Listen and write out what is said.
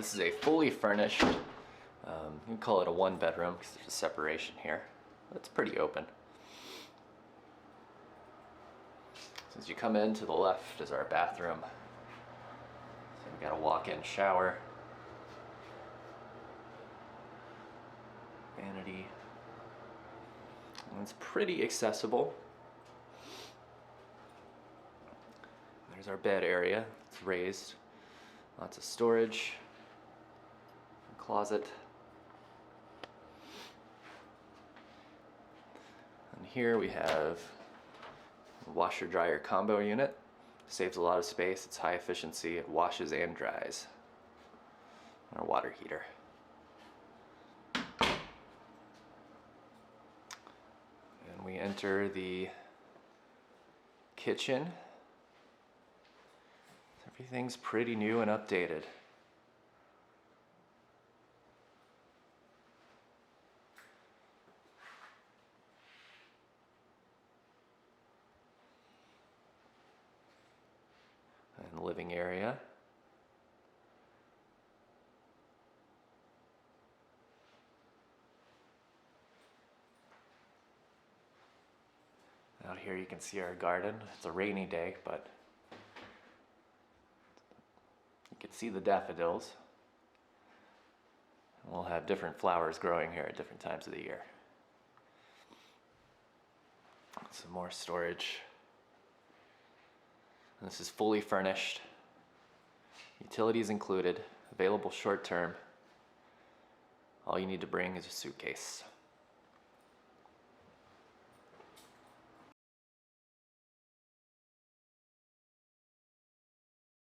This is a fully furnished, you can call it a one bedroom because there's a separation here. It's pretty open. So as you come in, to the left is our bathroom. So we've got a walk-in shower, vanity, and it's pretty accessible. There's our bed area. It's raised. Lots of storage. Closet. And here we have a washer dryer combo unit. Saves a lot of space. It's high efficiency. It washes and dries. And our water heater. And we enter the kitchen. Everything's pretty new and updated. And the living area. Out here you can see our garden. It's a rainy day, but you can see the daffodils. And we'll have different flowers growing here at different times of the year. Some more storage. And this is fully furnished. Utilities included, available short term. All you need to bring is a suitcase.